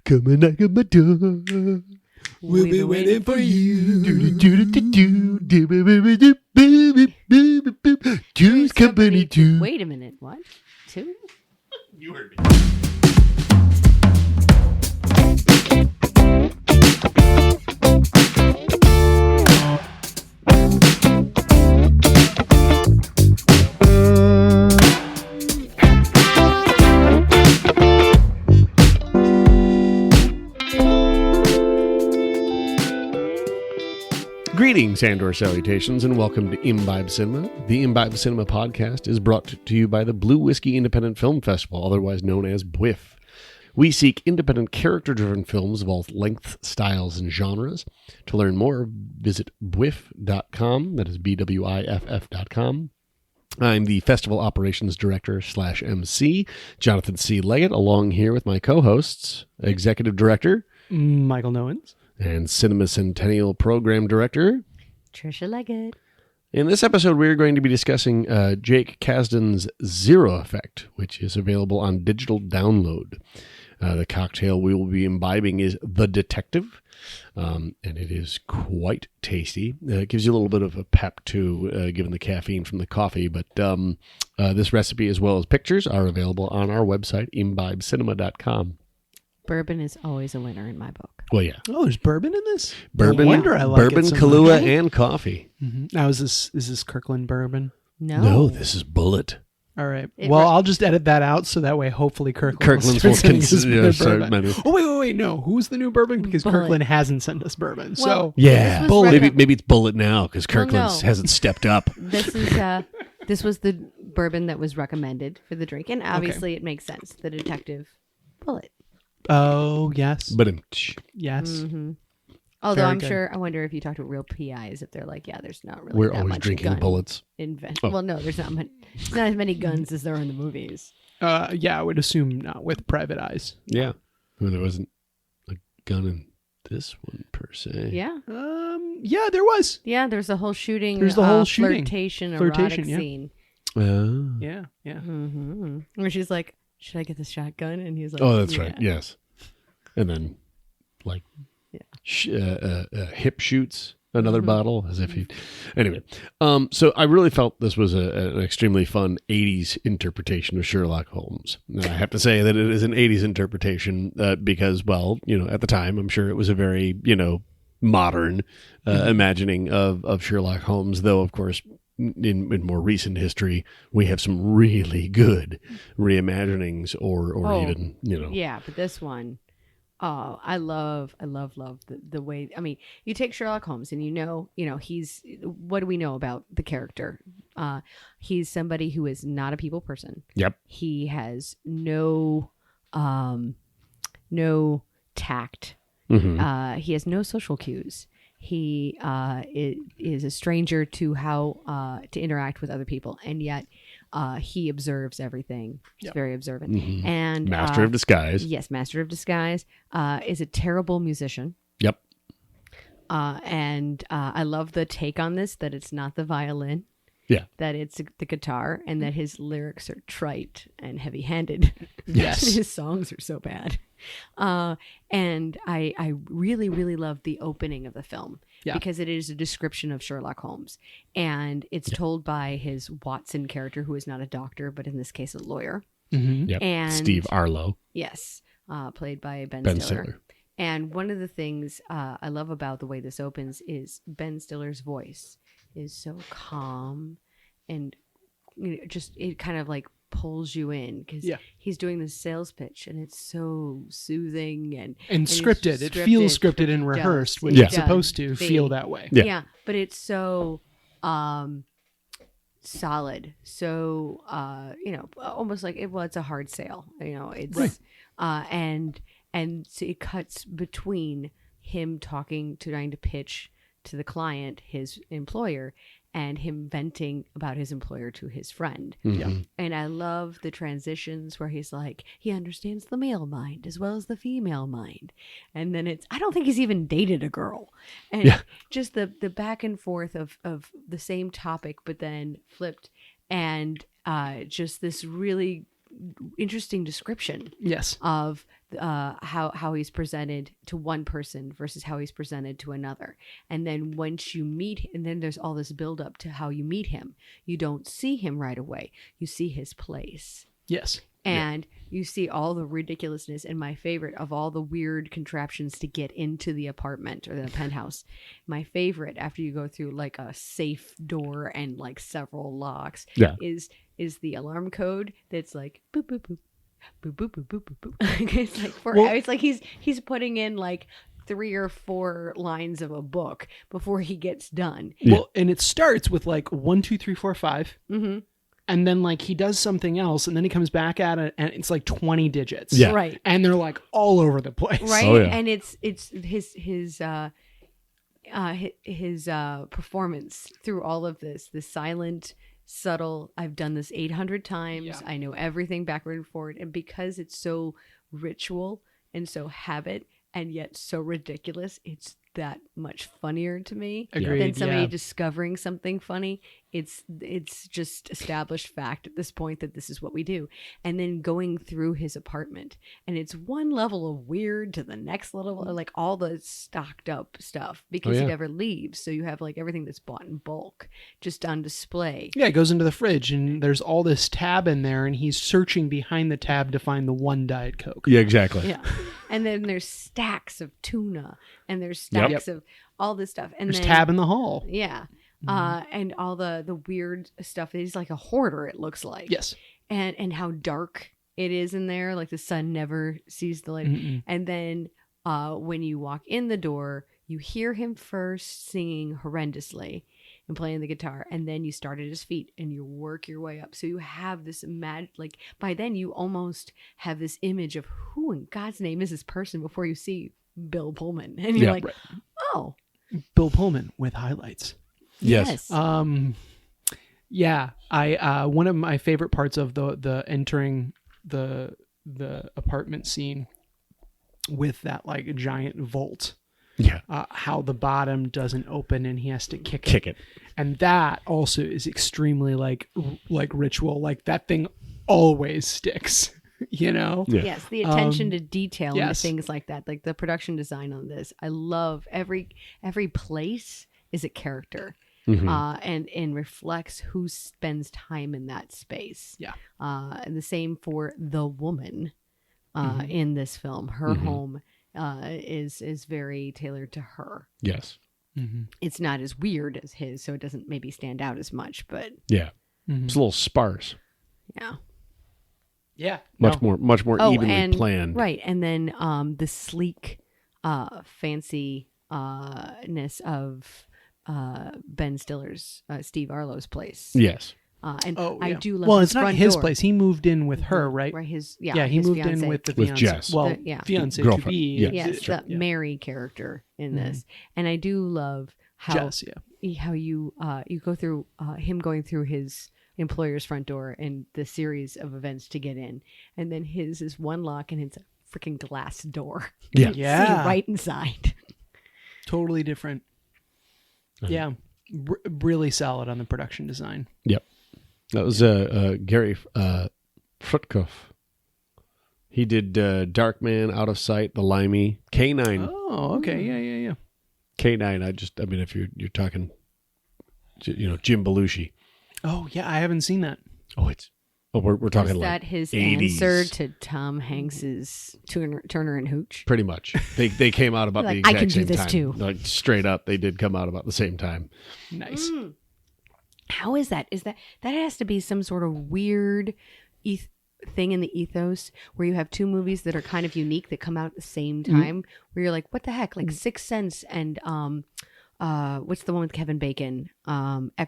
Come and knock on my door. We'll be waiting for you. Two's company two. Wait a minute. What? Two? You heard me. Greetings and/or salutations, and welcome to Imbibe Cinema. The Imbibe Cinema podcast is brought to you by the Blue Whiskey Independent Film Festival, otherwise known as BWIF. We seek independent, character-driven films of all lengths, styles, and genres. To learn more, visit bwiff.com. That is BWIFF.com. I'm the Festival Operations Director / MC, Jonathan C. Leggett, along here with my co-hosts, Executive Director Michael Nowens. And Cinema Centennial Program Director, Trisha Leggett. In this episode, we're going to be discussing Jake Kasdan's Zero Effect, which is available on digital download. The cocktail we will be imbibing is The Detective, and it is quite tasty. It gives you a little bit of a pep, too, given the caffeine from the coffee. But this recipe, as well as pictures, are available on our website, imbibecinema.com. Bourbon is always a winner in my book. Well, yeah. Oh, there's bourbon in this? Bourbon, No wonder I like bourbon, it so Kahlua, much. and coffee. Mm-hmm. Now, is this Kirkland bourbon? No, this is Bullet. All right. It Well, re- I'll just edit that out so that way hopefully Kirkland's will will start sending us consider better bourbon. menu. Wait, no. Who's the new bourbon? Because Bullet. Kirkland hasn't sent us bourbon. Well, So Yeah, This was maybe it's Bullet now because Kirkland's no. hasn't stepped up. This was the bourbon that was recommended for the drink, and obviously it makes sense. The Detective Bullet. oh, yes. But Yes. Mm-hmm. Although Very I'm good. sure, I wonder if you talk to real PIs if they're like, yeah, there's not really we're that always much drinking gun bullets. Oh. Well, no, there's not as many guns as there are in the movies. Yeah, I would assume not with private eyes. Yeah, well, there wasn't a gun in this one per se. Yeah, Yeah, there was. yeah. There's a whole shooting. There's the whole shooting. flirtation, Flirtation, erotic yeah. scene. Yeah. Mm-hmm. Where she's like, "Should I get the shotgun?" And he's like, Oh, that's yeah. right. Yes, and then like Yeah. hip shoots another Mm-hmm. bottle as if he. Anyway, so I really felt this was an extremely fun '80s interpretation of Sherlock Holmes. And I have to say that it is an '80s interpretation because, well, at the time, I'm sure it was a very modern imagining of Sherlock Holmes. Though, of course, in more recent history, we have some really good reimaginings or even Yeah, but this one, oh, I love the way. I mean, you take Sherlock Holmes, and he's. What do we know about the character? He's somebody who is not a people person. Yep. He has no tact. Mm-hmm. He has no social cues. He is a stranger to how to interact with other people, and yet he observes everything. He's very observant. Mm-hmm. And Master of disguise. Yes, master of disguise. Is a terrible musician. Yep. And I love the take on this, that it's not the violin. Yeah. That it's the guitar, and that his lyrics are trite and heavy-handed. Yes. His songs are so bad. And I really, really love the opening of the film. Yeah. Because it is a description of Sherlock Holmes. And it's told by his Watson character, who is not a doctor, but in this case a lawyer. Mm-hmm. Yep. And Steve Arlo. Yes, played by Ben Ben Stiller. Stiller. And one of the things I love about the way this opens is Ben Stiller's voice is so calm, and just it kind of like pulls you in because he's doing this sales pitch, and it's so soothing and scripted. it's It feels scripted and It rehearsed, does. which It it's supposed to does. feel that way. Yeah. But it's so solid, so almost like it's a hard sale. It's Right. and so it cuts between him trying to pitch to the client, his employer, and him venting about his employer to his friend. Mhm. And I love the transitions where he's like, he understands the male mind as well as the female mind. And then I don't think he's even dated a girl. And just the back and forth of the same topic, but then flipped. And just this really interesting description Yes. of how he's presented to one person versus how he's presented to another. And then once you meet, and then there's all this build up to how you meet him. You don't see him right away. You see his place. Yes. And you see all the ridiculousness, and my favorite of all the weird contraptions to get into the apartment or the penthouse. My favorite, after you go through like a safe door and like several locks, is the alarm code that's like boop boop boop boop boop boop boop boop boop. It's like it's like he's putting in like 3 or 4 lines of a book before he gets done. Well, and it starts with like 1, 2, 3, 4, 5. Mm-hmm. And then like he does something else, and then he comes back at it, and it's like 20 digits. Yeah. Right. And they're like all over the place. Right. Oh, yeah. And it's his performance through all of this, the silent, subtle, I've done this 800 times. Yeah. I know everything backward and forward. And because it's so ritual and so habit and yet so ridiculous, it's that much funnier to me Agreed, than somebody yeah. discovering something funny. It's just established fact at this point that this is what we do. And then going through his apartment, and it's one level of weird to the next level, like all the stocked up stuff, because he never leaves. So you have like everything that's bought in bulk just on display. Yeah, it goes into the fridge, and there's all this tab in there, and he's searching behind the tab to find the one Diet Coke. Yeah, exactly. Yeah. And then there's stacks of tuna, and there's stacks of all this stuff. And There's then, tab in the hall. Yeah. And all the weird stuff. He's like a hoarder, it looks like. Yes. And how dark it is in there. Like the sun never sees the light. Mm-mm. And then when you walk in the door, you hear him first singing horrendously and playing the guitar. And then you start at his feet and you work your way up. So you have this like by then you almost have this image of who in God's name is this person before you see Bill Pullman. And you're like, oh. Bill Pullman with highlights. Yes. Yeah. I one of my favorite parts of the entering the apartment scene with that like giant vault. Yeah. How the bottom doesn't open and he has to kick it. And that also is extremely like ritual. Like that thing always sticks, you know? Yeah. Yes, the attention to detail and yes. things like that. Like the production design on this. I love every place is a character. Mm-hmm. And reflects who spends time in that space. Yeah. And the same for the woman in this film. Her home is very tailored to her. Yes. Mm-hmm. It's not as weird as his, so it doesn't maybe stand out as much. But Yeah. It's a little sparse. yeah, Yeah. Much more evenly and, planned. right? And then the sleek, fancy ness of Ben Stiller's Steve Arlo's place. Yes. And Oh, I yeah. do love. Well, his it's not front his door. place. He moved in with her, right? Right. He he moved fiancée. in with the With fiancé. Jess. Well, Yeah. fiance Girlfriend. to be. Yeah. Yes, Sure, the Mary character in this, and I do love how Jess, how you go through him going through his employer's front door and the series of events to get in, and then his is one lock and it's a freaking glass door. Yeah. You Yeah. see right inside. Totally different. Yeah. Really solid on the production design. Yep. That was Gary Frutkoff. He did Darkman, Out of Sight, The Limey, K9. Oh, okay. Yeah. K9. If you're talking, Jim Belushi. Oh, yeah. I haven't seen that. We're talking Is like that his 80s. answer to Tom Hanks's Turner and Hooch? Pretty much. They came out about the Like, exact I can do same this time. too. Like straight up, they did come out about the same time. Nice. How is that? That has to be some sort of weird thing in the ethos where you have two movies that are kind of unique that come out at the same time, where you're like, what the heck? Like Sixth Sense and what's the one with Kevin Bacon?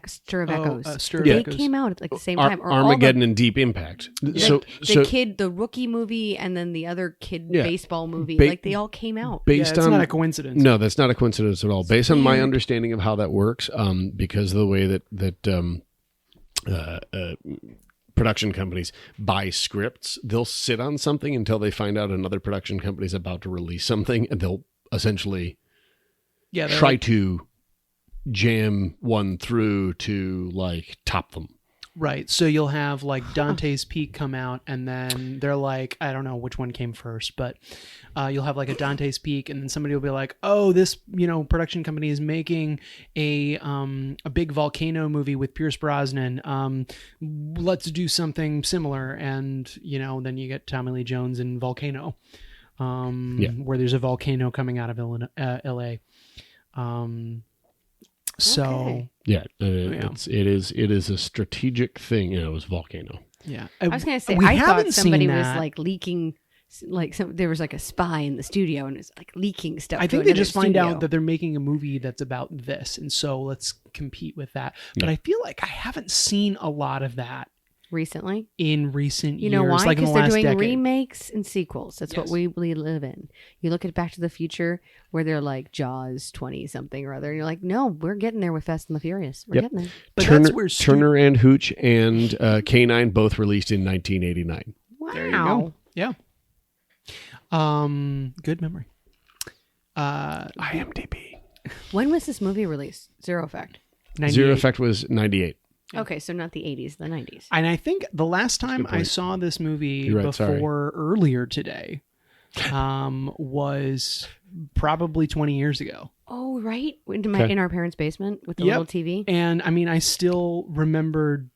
Stir of Echoes. Stir of They Echoes. came out at like the same time. Or Armageddon and Deep Impact. the rookie movie, and then the other kid baseball movie. Like they all came out. Based it's on not a coincidence. No, that's not a coincidence at all. Based on my understanding of how that works, because of the way that production companies buy scripts, they'll sit on something until they find out another production company is about to release something, and they'll essentially try to jam one through to like top them. Right. So you'll have like Dante's Peak come out, and then they're like, I don't know which one came first, but you'll have like a Dante's Peak, and then somebody will be like, oh, this, production company is making a big volcano movie with Pierce Brosnan. Let's do something similar. And, then you get Tommy Lee Jones in Volcano, where there's a volcano coming out of LA. So yeah, it is a strategic thing. It was Volcano. Yeah, I was gonna say I thought somebody was like leaking, there was like a spy in the studio and it's like leaking stuff. I think they just find out that they're making a movie that's about this, and so let's compete with that. But I feel like I haven't seen a lot of that recently in recent years. You know why? Like because in the they're doing decade. remakes and sequels. That's what we live in. You look at Back to the Future, where they're like Jaws 20 something or other, and you're like, no, we're getting there with Fast and the Furious. We're getting there. But Turner, that's where Turner and Hooch and K9 both released in 1989. Wow. There you go. Yeah. Good memory. IMDb. When was this movie released? Zero Effect. 98. Zero Effect was 98. Okay, so not the 80s, the 90s. And I think the last time I saw this movie before earlier today was probably 20 years ago. Oh, right. In our parents' basement with the little TV. And I mean, I still remembered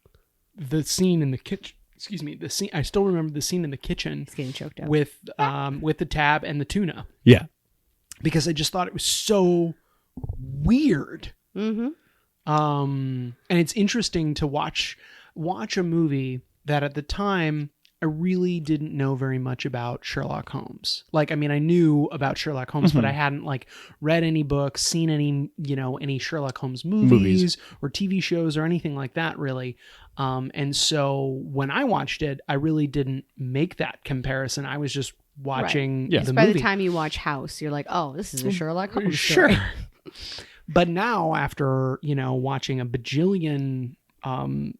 the scene in the kitchen. Excuse me, I still remember the scene in the kitchen. It's getting choked up. With the tab and the tuna. Yeah. Because I just thought it was so weird. Mm-hmm. And it's interesting to watch a movie that at the time I really didn't know very much about Sherlock Holmes. Like, I mean, I knew about Sherlock Holmes, but I hadn't like read any books, seen any, any Sherlock Holmes movies or TV shows or anything like that, really. And so when I watched it, I really didn't make that comparison. I was just watching the movie. By the time you watch House, you're like, oh, this is a Sherlock Holmes story. Sure. But now, after, watching a bajillion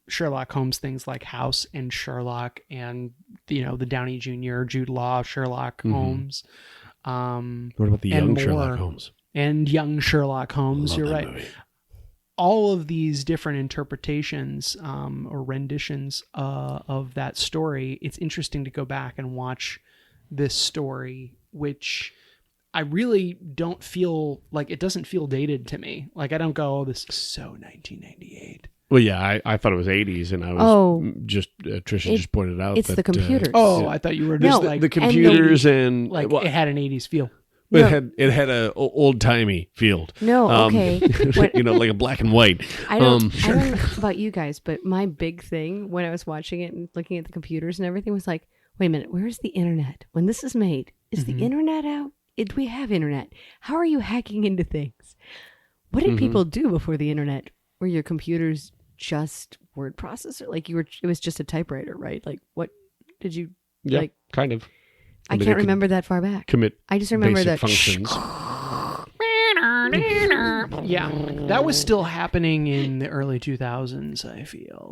Sherlock Holmes things like House and Sherlock and, the Downey Jr., Jude Law, Sherlock Holmes. What about the young Sherlock Holmes? And young Sherlock Holmes, you're right. Movie. All of these different interpretations or renditions of that story, it's interesting to go back and watch this story, which I really don't feel like it doesn't feel dated to me. Like I don't go, oh, this is so 1998. Well, yeah, I thought it was 80s, and I was Trisha just pointed out it's that the computers. I thought you were just the computers and like it had an 80s feel. It had a old timey feel. No, okay, like a black and white. I don't know about you guys, but my big thing when I was watching it and looking at the computers and everything was like, wait a minute, where's the internet? When this is made, is the internet out? Do we have internet? How are you hacking into things? What did people do before the internet? Were your computers just word processor? Like it was just a typewriter, right? Like what did you like? Kind of. I can't remember that far back. I just remember that functions. Yeah, that was still happening in the early 2000s, I feel.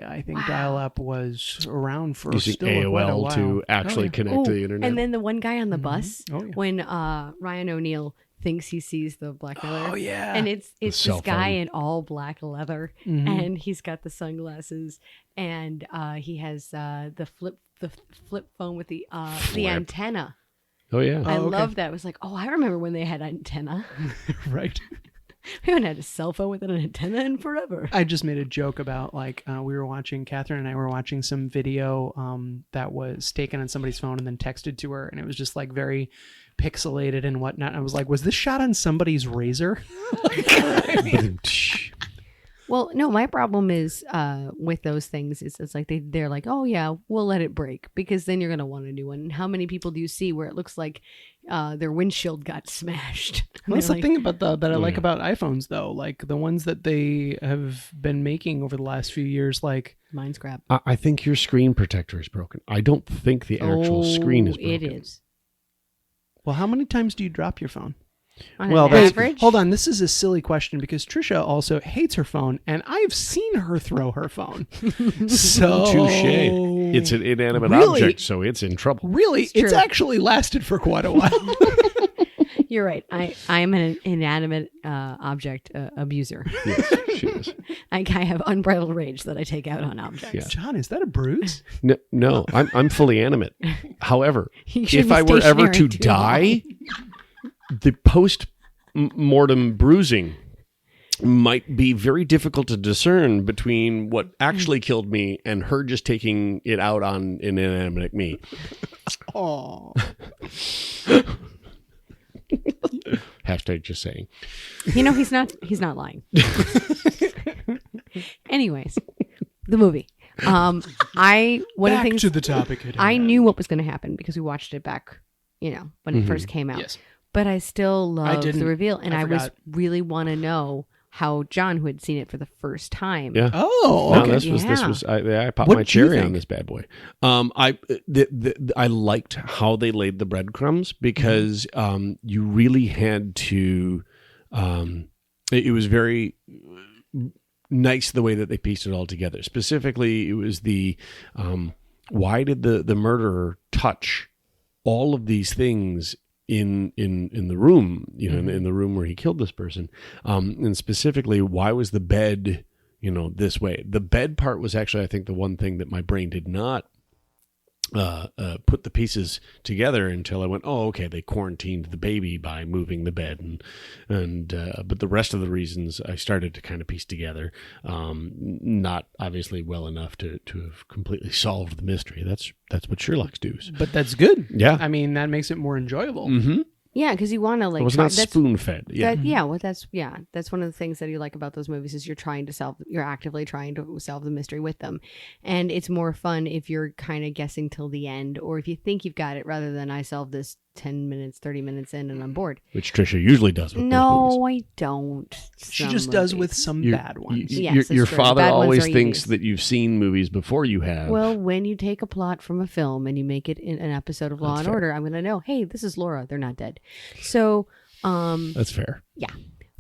I think dial-up was around for using still AOL quite a while. to actually connect to the internet. And then the one guy on the bus, when Ryan O'Neal thinks he sees the black leather. Oh, yeah. And it's this guy in all black leather, and he's got the sunglasses, and he has the flip phone with the antenna. Oh, yeah. I love that. It was like, I remember when they had antenna. Right. We haven't had a cell phone with an antenna in forever. I just made a joke about Catherine and I were watching some video that was taken on somebody's phone and then texted to her, and it was just like very pixelated and whatnot. And I was like, was this shot on somebody's razor? Well, no, my problem is with those things is it's like they're like, oh yeah, we'll let it break because then you're gonna want a new one. And how many people do you see where it looks like their windshield got smashed? That's the thing about that I like about iPhones, though. Like the ones that they have been making over the last few years, like mine's crap. I think your screen protector is broken. I don't think the actual screen is broken. It is. Well, how many times do you drop your phone? On average? Hold on, this is a silly question because Trisha also hates her phone, and I've seen her throw her phone. So touche. It's an inanimate object, so it's in trouble. Really, it's actually lasted for quite a while. You're right. I'm an inanimate object abuser. Yes, she is. I have unbridled rage that I take out on objects. Yeah. John, is that a bruise? No, I'm fully animate. However, You should if be I were ever stationary to too long. die, the post-mortem bruising might be very difficult to discern between what actually killed me and her just taking it out on an inanimate me. Oh. Hashtag just saying. You know, he's not lying. Anyways, the movie. One of the Back things to the topic. at I hand. knew what was going to happen because we watched it back, when it first came out. Yes. But I still love didn't. the reveal, and I I forgot. really want to know how John, who had seen it for the first time, Yeah. Oh, No, okay. this was I popped What my did you cherry on think? this bad boy. I liked how they laid the breadcrumbs because you really had to. It was very nice the way that they pieced it all together. Specifically, it was the why did the murderer touch all of these things in the room, in the room where he killed this person, and specifically, why was the bed, this way? The bed part was actually, I think, the one thing that my brain did not put the pieces together until I went, oh, okay, they quarantined the baby by moving the bed, but the rest of the reasons I started to kind of piece together, not obviously well enough to have completely solved the mystery. That's what Sherlock's do. But that's good. Yeah. I mean, that makes it more enjoyable. Mm-hmm. Yeah, because you want to It was not spoon fed. Yeah. That's one of the things that you like about those movies is you're actively trying to solve the mystery with them, and it's more fun if you're kind of guessing till the end, or if you think you've got it, rather than I solve this 10 minutes, 30 minutes in, and I'm bored. Which Trisha usually does with those No, movies. I don't. She Some just does movies. with some Your- bad ones. Yes, your it's true. father Bad ones always are thinks easy. that you've seen movies before you have. Well, when you take a plot from a film and you make it in an episode of Law That's and fair. Order, I'm going to know, hey, this is Laura. They're not dead. So, That's fair. yeah.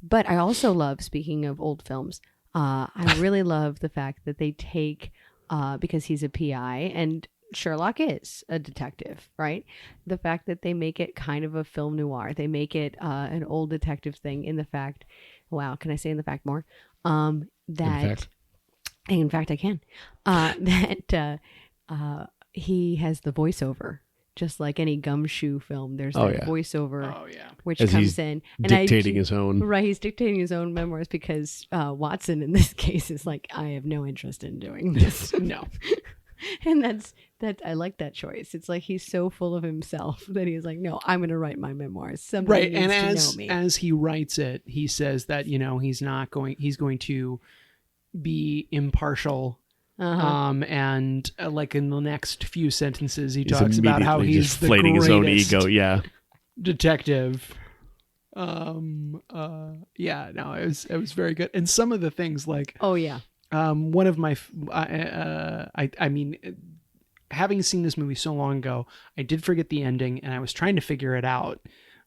But I also love, speaking of old films, I really love the fact that they take, because he's a PI and Sherlock is a detective, right? The fact that they make it kind of a film noir. They make it an old detective thing in the fact, wow, can I say in the fact more? That, in fact, I can. That he has the voiceover. Just like any gumshoe film, there's that voiceover which As comes he's in. dictating his own. Right, he's dictating his own memoirs because Watson in this case is like, I have no interest in doing this. No. And that's I like that choice. It's like he's so full of himself that he's like, no, I'm going to write my memoirs. Somebody Right, needs and to know me. as he writes it, he says that he's going to be impartial. And like in the next few sentences, he talks about how immediately he's just the inflating his own greatest ego. Yeah. detective. Yeah, no, it was very good. And some of the things like, Oh yeah. one of my, I mean, having seen this movie so long ago, I did forget the ending, and I was trying to figure it out.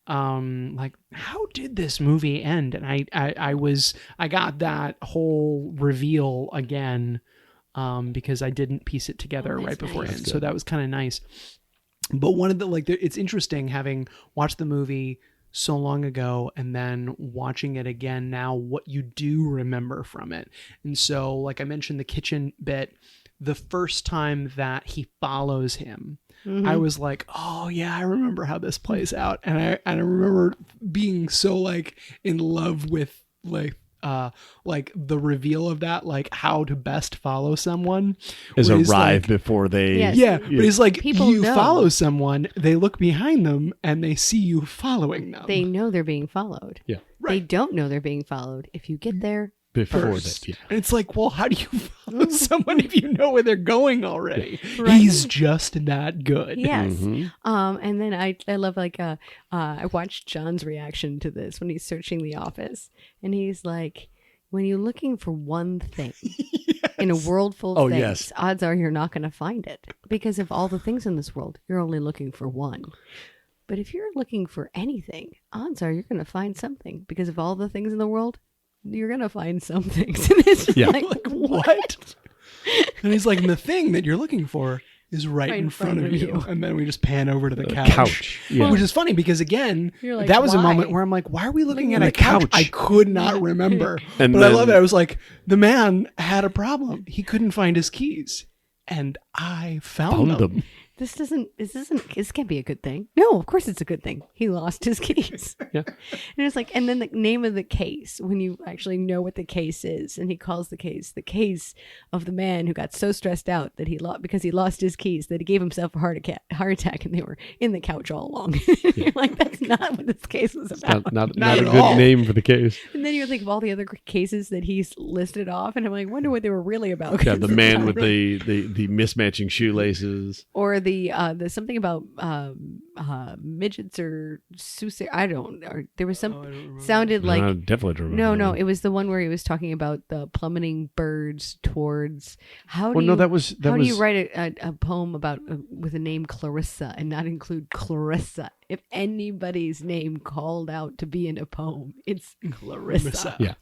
Like, how did this movie end? And I got that whole reveal again, because I didn't piece it together Oh, that's right beforehand. nice. So that was kind of nice. But one of the, like, it's interesting having watched the movie so long ago and then watching it again now, what you do remember from it. And so, like I mentioned, the kitchen bit, the first time that he follows him, I was like, oh yeah, I remember how this plays out. And I remember being so like in love with like the reveal of that, like how to best follow someone Is where he's arrive like, before they. Yes. yeah, but he's like, People you know. follow someone, they look behind them and they see you following them. They know they're being followed. Yeah. They Right. don't know they're being followed. If you get there Before first. that. Yeah. And it's like, well, how do you follow someone if you know where they're going already? Right. He's just that good. Yes. Mhm. And then I love like I watched John's reaction to this when he's searching the office, and he's like, when you're looking for one thing in a world full of Oh, things, yes. odds are you're not going to find it, because of all the things in this world, you're only looking for one. But if you're looking for anything, odds are you're going to find something, because of all the things in the world, you're going to find something. And it's just Yeah. like, Like, what? And he's like, and the thing that you're looking for is right in front of you. And then we just pan over to the couch. Yeah. Which is funny because, again, You're like, that was a why? moment where I'm like, why are we looking at the a couch? couch. I could not remember. And but I then- love it. I was like, the man had a problem. He couldn't find his keys. And I found them. This can't be a good thing. No, of course it's a good thing. He lost his keys. Yeah. And it's like, and then the name of the case, when you actually know what the case is, and he calls the case of the man who got so stressed out that because he lost his keys, that he gave himself a heart attack, and they were in the couch all along. You're like, that's not what this case was about. Not Not a at good all. name for the case. And then you think of all the other cases that he's listed off, and I'm like, wonder what they were really about. Yeah, the man with the mismatching shoelaces. Or the something about midgets or or there was some sounded like I definitely remember. no, it was the one where he was talking about the plummeting birds towards how do Well, you no, that was how do you write a poem about with a name Clarissa and not include Clarissa? If anybody's name called out to be in a poem, it's Clarissa. Yeah.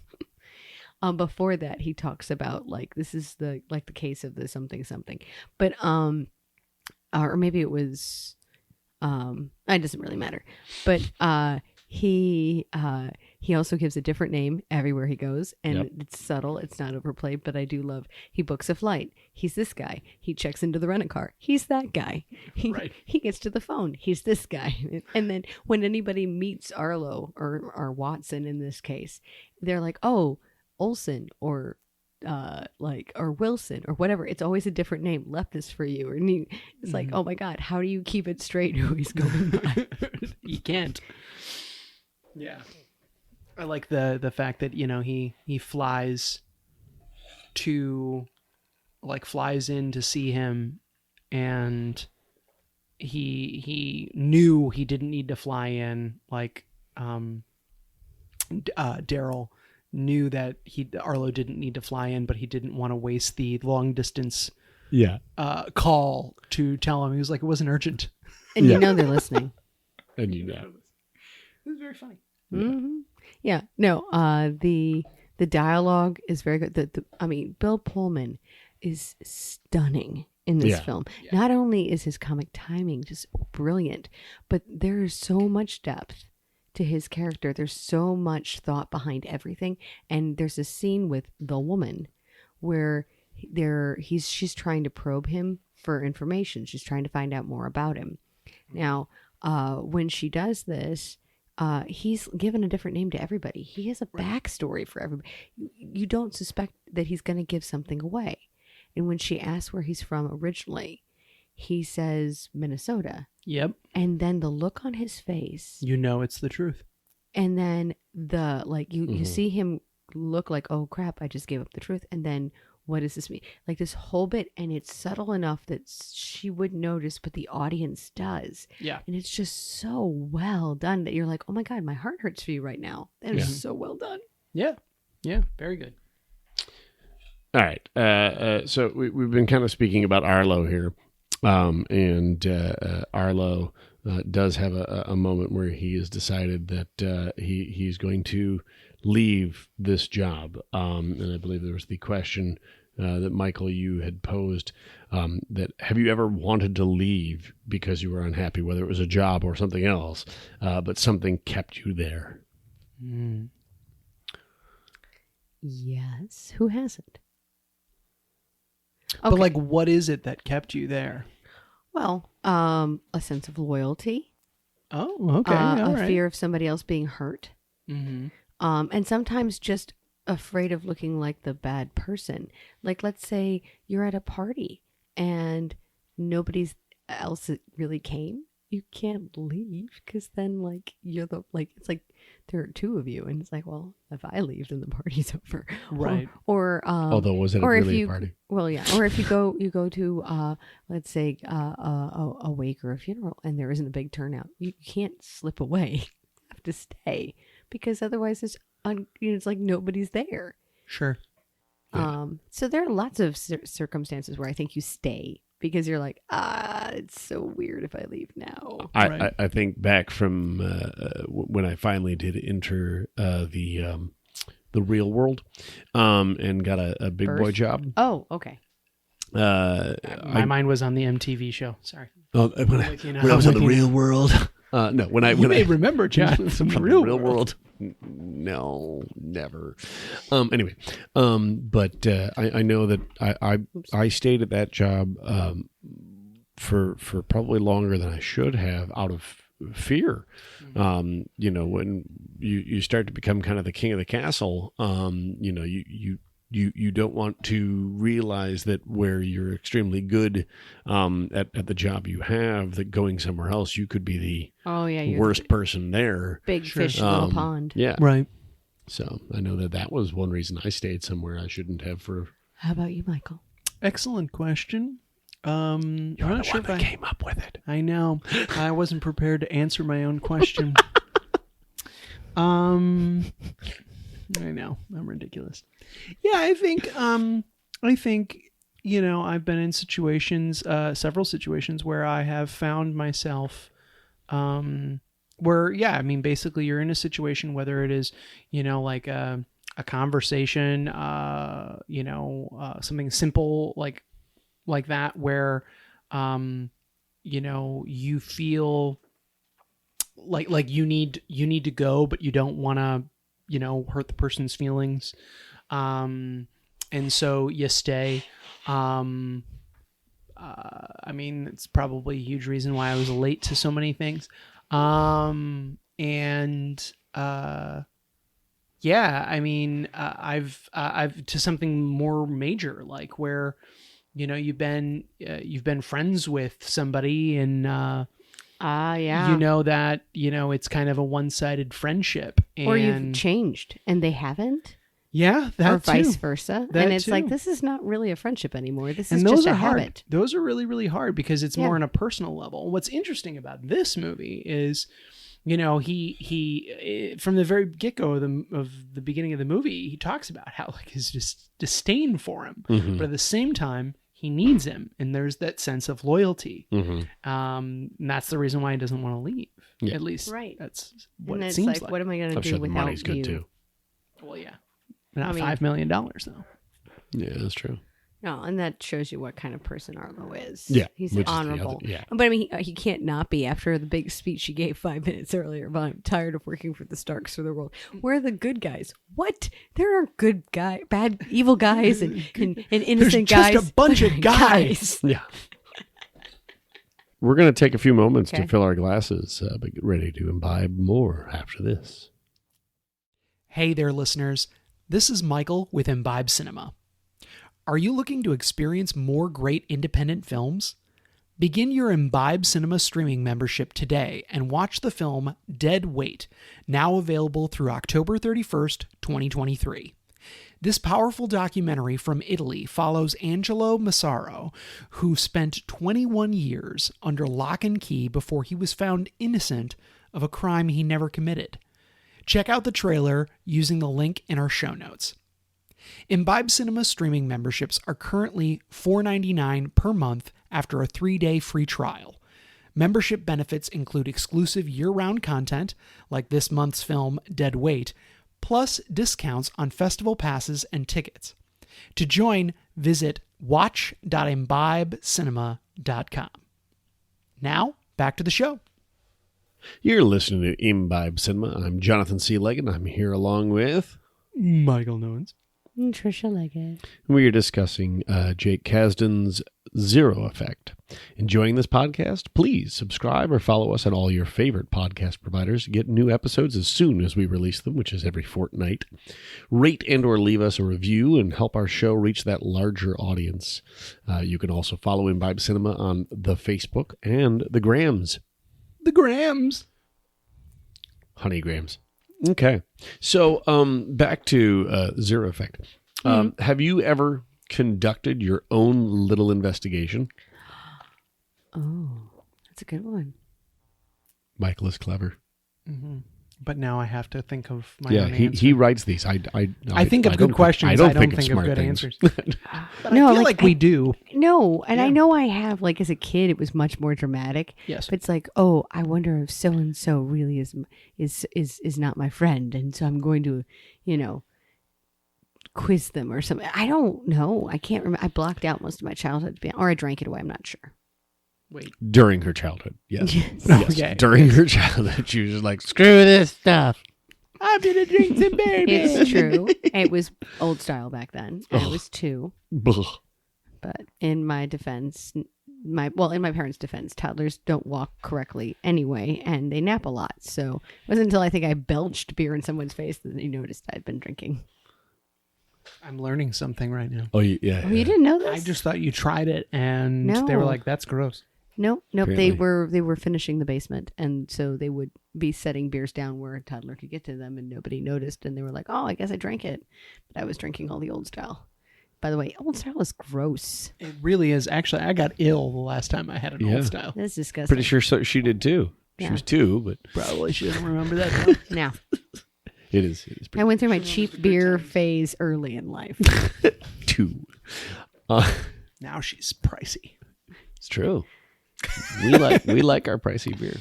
Before that, he talks about like this is the case of the something, but or maybe it was it doesn't really matter, but he also gives a different name everywhere he goes, and it's subtle, it's not overplayed, but I do love he books a flight, he's this guy, he checks into the rent-a-car, he's that guy, he gets to the phone, he's this guy. And then when anybody meets Arlo or Watson in this case, they're like, oh, Olson or or Wilson or whatever. It's always a different name. Left this for you. And it's like, oh my God, how do you keep it straight who he's going by? You can't. Yeah. I like the fact that, he flies in to see him, and he knew he didn't need to fly in, Daryl knew that Arlo didn't need to fly in, but he didn't want to waste the long distance call to tell him. He was like, it wasn't urgent. And you know they're listening. And you know. It was very funny. Mm-hmm. Yeah. No, the dialogue is very good. Bill Pullman is stunning in this film. Yeah. Not only is his comic timing just brilliant, but there is so much depth to his character. There's so much thought behind everything, and there's a scene with the woman where she's trying to probe him for information. She's trying to find out more about him. Now, when she does this, he's given a different name to everybody. He has a backstory for everybody. You don't suspect that he's going to give something away. And when she asks where he's from originally, he says Minnesota. Yep. And then the look on his face. It's the truth. And then you see him look like, oh crap, I just gave up the truth. And then what does this mean? Like this whole bit, and it's subtle enough that she wouldn't notice, but the audience does. Yeah. And it's just so well done that you're like, oh my God, my heart hurts for you right now. That is so well done. Yeah. Yeah. Very good. All right. So we've been kind of speaking about Arlo here. And Arlo does have a moment where he has decided that he's going to leave this job. And I believe there was the question that Michael, you had posed, that have you ever wanted to leave because you were unhappy, whether it was a job or something else, but something kept you there? Mm. Yes. Who hasn't? Okay. But what is it that kept you there? Well, a sense of loyalty. Oh, okay. A fear of somebody else being hurt. Mm-hmm. And sometimes just afraid of looking like the bad person. Like, let's say you're at a party and nobody else really came. You can't leave because then you're it's like there are two of you, and it's like, well, if I leave, then the party's over. Right. Or although was it really a party? Well, yeah. Or if you go to let's say a wake or a funeral, and there isn't a big turnout, you can't slip away. You have to stay because otherwise it's like nobody's there. Sure. Yeah. So there are lots of circumstances where I think you stay. Because you're like, it's so weird if I leave now. I think back from when I finally did enter the real world, and got a big boy job. Oh, okay. My mind was on the MTV show. Sorry. When I was in the real world. No, when I remember, John, from the real world. No, never. Anyway, but I know that I stayed at that job for probably longer than I should have out of fear. When you start to become kind of the king of the castle, you don't want to realize that where you're extremely good at the job you have, that going somewhere else, you could be the worst person there. Big fish in a little pond. Yeah. Right. So I know that was one reason I stayed somewhere I shouldn't have for. How about you, Michael? Excellent question. You're I'm the not sure one that came up with it. I know. I wasn't prepared to answer my own question. I know. I'm ridiculous. Yeah, I think I've been in situations, several situations where I have found myself basically you're in a situation, whether it is, like a conversation, something simple like that, where you feel like you need to go, but you don't want to hurt the person's feelings, and so you stay. It's probably a huge reason why I was late to so many things. I've to something more major, like where you've been friends with somebody, and that it's kind of a one-sided friendship, or you've changed and they haven't. Yeah, that or vice versa. That and it's too. like, this is not really a friendship anymore. This and is those just a are hard. habit. Those are really, really hard because it's more on a personal level. What's interesting about this movie is, he from the very get-go of the beginning of the movie, he talks about how his disdain for him, but at the same time, he needs him, and there's that sense of loyalty. And that's the reason why he doesn't want to leave. Yeah. At least, right? That's what and it it's seems like. What am I going to do without money's good you? Too. Well, yeah, not $5 million though. Yeah, that's true. No, and that shows you what kind of person Arlo is. Yeah, he's honorable. But I mean, he can't not be after the big speech he gave 5 minutes earlier. But I'm tired of working for the Starks for the world. We're the good guys. What? There are good evil guys, and innocent guys. There's just a bunch of guys. Yeah. We're going to take a few moments to fill our glasses, but get ready to imbibe more after this. Hey there, listeners. This is Michael with Imbibe Cinema. Are you looking to experience more great independent films? Begin your Imbibe Cinema streaming membership today and watch the film Dead Weight, now available through October 31st, 2023. This powerful documentary from Italy follows Angelo Massaro, who spent 21 years under lock and key before he was found innocent of a crime he never committed. Check out the trailer using the link in our show notes. Imbibe Cinema streaming memberships are currently $4.99 per month after a 3-day free trial. Membership benefits include exclusive year-round content, like this month's film Dead Weight, plus discounts on festival passes and tickets. To join, visit watch.imbibecinema.com. Now, back to the show. You're listening to Imbibe Cinema. I'm Jonathan C. Leggett. I'm here along with Michael Nowens. Trisha Leggett. We are discussing Jake Kasdan's Zero Effect. Enjoying this podcast? Please subscribe or follow us on all your favorite podcast providers to get new episodes as soon as we release them, which is every fortnight. Rate and or leave us a review and help our show reach that larger audience. You can also follow Imbibe Cinema on the Facebook and the Grams. The Grams. Honeygrams. Okay. So back to Zero Effect. Have you ever conducted your own little investigation? Oh, that's a good one. Michael is clever. Mm-hmm. But now I have to think of my own answer. He writes these. I think of good questions. I don't think of good answers. But no, I feel like we do. No, and I know I have, as a kid, it was much more dramatic. Yes. But it's like, oh, I wonder if so-and-so really is not my friend. And so I'm going to, quiz them or something. I don't know. I can't remember. I blocked out most of my childhood, or I drank it away. I'm not sure. Wait. During her childhood, yes. Yes. Okay. During her childhood, she was just like, screw this stuff. I'm going to drink some baby. It's true. It was old style back then. And I was 2. Ugh. But in my defense, in my parents' defense, toddlers don't walk correctly anyway, and they nap a lot. So it wasn't until I think I belched beer in someone's face that they noticed I'd been drinking. I'm learning something right now. Oh, yeah. Oh, you didn't know this? I just thought you tried it, and No. they were like, that's gross. Nope. Apparently. They were finishing the basement, and so they would be setting beers down where a toddler could get to them, and nobody noticed. And they were like, "Oh, I guess I drank it," but I was drinking all the old style. By the way, old style is gross. It really is. Actually, I got ill the last time I had an Yeah. old style. That's disgusting. Pretty sure she did too. She Yeah. was 2, but Probably she doesn't remember that. Though. Now, it is pretty I went through my cheap beer phase early in life. 2. Now she's pricey. It's true. We like our pricey beer.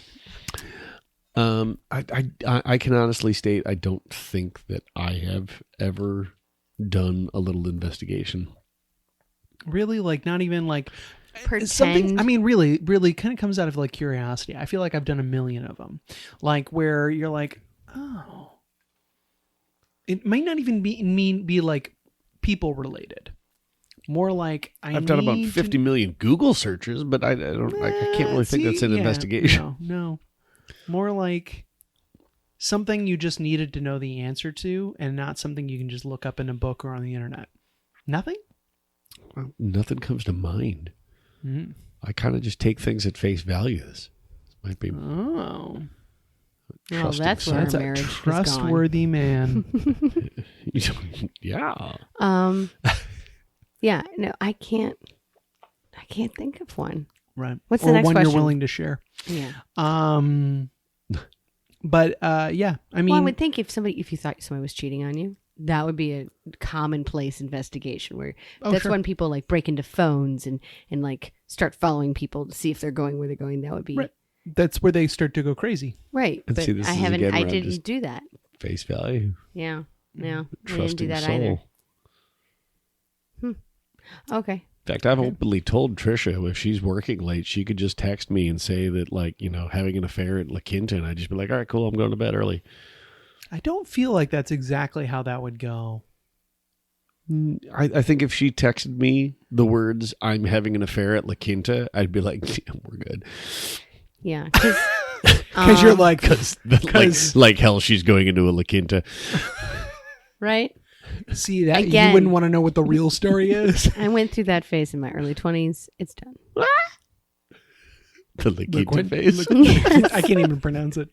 I can honestly state I don't think that I have ever done a little investigation. Really, like not even like Pretend. something. I mean, really kind of comes out of like curiosity. I feel like I've done a million of them, like where you're like, oh, it might not even be like people related. More like I've done about 50 million Google searches, but I can't really think that's an investigation. No. More like something you just needed to know the answer to, and not something you can just look up in a book or on the internet. Nothing? Well, nothing comes to mind. Mm-hmm. I kind of just take things at face value. This might be Oh. Well, that's where That's our a marriage is trustworthy man. yeah. gone. Yeah. No, I can't think of one. Right. What's or the next one question? you're willing to share. Yeah. But yeah, I mean, Well, I would think if you thought somebody was cheating on you, that would be a commonplace investigation where that's sure. when people like break into phones and like start following people to see if they're going where they're going. That would be Right. That's where they start to go crazy. right. And But see, this I is haven't. again I where I'm didn't just- do that. Face value. Yeah. No, I didn't do Trusting that soul. either. Okay. In fact, I've openly told Trisha if she's working late, she could just text me and say that, like, having an affair at La Quinta, and I'd just be like, all right, cool, I'm going to bed early. I don't feel like that's exactly how that would go. I think if she texted me the words, I'm having an affair at La Quinta, I'd be like, yeah, we're good. Yeah. Because Because you're like, Like hell, she's going into a La Quinta. right. see that Again. you wouldn't want to know what the real story is. I went through that phase in my early 20s. It's done. The La Quinta face. I can't even pronounce it.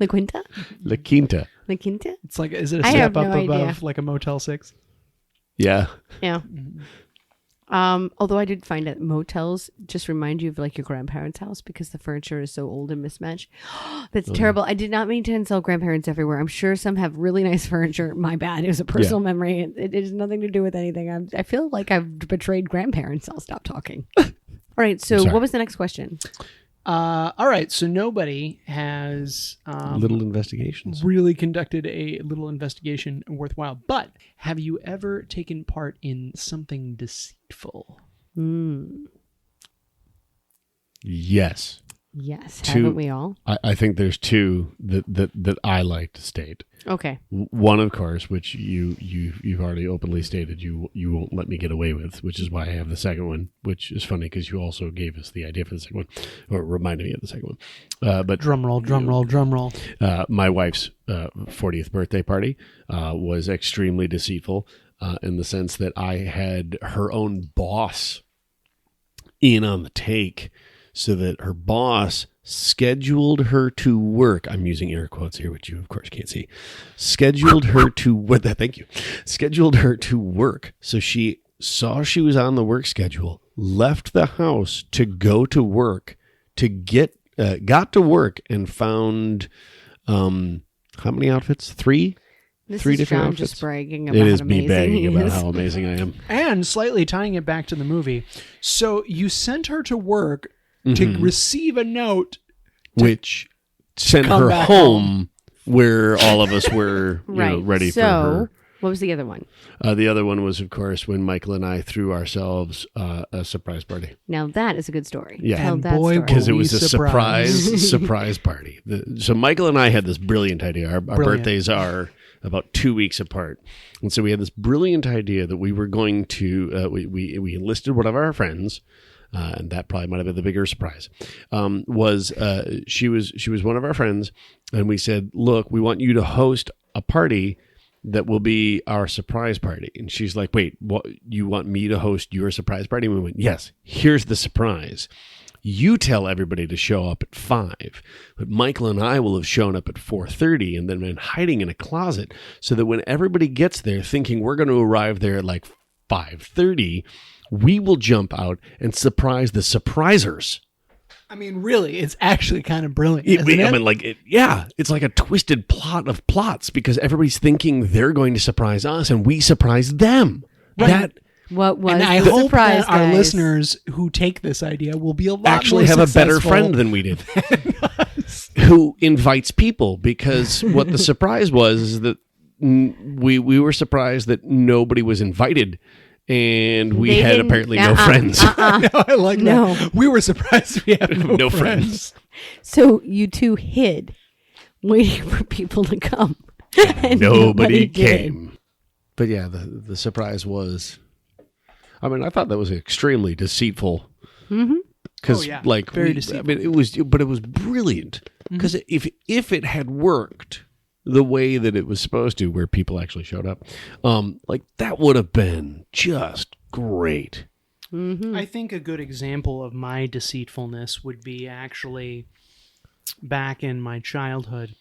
La Quinta? La Quinta. La Quinta? It's like, is it a I have step up no above idea. like a Motel 6? Yeah. Yeah. Although I did find that motels just remind you of like your grandparents' house because the furniture is so old and mismatched. That's terrible. I did not mean to insult grandparents everywhere. I'm sure some have really nice furniture. My bad. It was a personal memory. It has nothing to do with anything. I feel like I've betrayed grandparents. I'll stop talking. All right. So Sorry. what was the next question? All right. So nobody has Little investigations. really conducted a little investigation worthwhile. But have you ever taken part in something deceitful? Yes. Yes. Two- Haven't we all? I think there's 2 that I like to state. Okay. One, of course, which you've already openly stated you won't let me get away with, which is why I have the second one, which is funny because you also gave us the idea for the second one, or reminded me of the second one. But Drum roll, drum roll, drum roll. my wife's 40th birthday party was extremely deceitful in the sense that I had her own boss in on the take, so that her boss scheduled her to work. I'm using air quotes here, which you, of course, can't see. Scheduled her to work. Thank you. Scheduled her to work. So she saw she was on the work schedule, left the house to go to work, got to work and found, how many outfits? 3? This 3 is different John outfits. just bragging about It is how me amazing bragging he about is. how amazing I am. And slightly tying it back to the movie. So you sent her to work to receive a note. Which sent come her back home where all of us were Right. ready So, for her. What was the other one? The other one was, of course, when Michael and I threw ourselves a surprise party. Now that is a good story. Yeah. Tell And that boy, story. Because it was a surprised. surprise party. So Michael and I had this brilliant idea. Our Brilliant. birthdays are about 2 weeks apart. And so we had this brilliant idea that we were going to, we enlisted one of our friends, and that probably might have been the bigger surprise, she was one of our friends, and we said, look, we want you to host a party that will be our surprise party. And she's like, wait, what? You want me to host your surprise party? And we went, yes, here's the surprise. You tell everybody to show up at 5, but Michael and I will have shown up at 4:30 and then been hiding in a closet so that when everybody gets there thinking we're going to arrive there at like 5:30, we will jump out and surprise the surprisers. I mean, really, it's actually kind of brilliant. Isn't it? I mean, like, it's like a twisted plot of plots because everybody's thinking they're going to surprise us and we surprise them. Right. What was And I the hope surprise, that our guys? listeners who take this idea will be a lot Actually more have a better successful. friend than we did who invites people, because what the surprise was is that we were surprised that nobody was invited, and we They had didn't- apparently no friends. No, I like No. that. We were surprised we had No friends. So you two hid, waiting for people to come. And Nobody did. came. But yeah, the surprise was, I mean, I thought that was extremely deceitful. Because, Oh, yeah. like, Very I deceitful. mean, it was brilliant. Because if it had worked the way that it was supposed to, where people actually showed up, like, that would have been just great. I think a good example of my deceitfulness would be actually back in my childhood.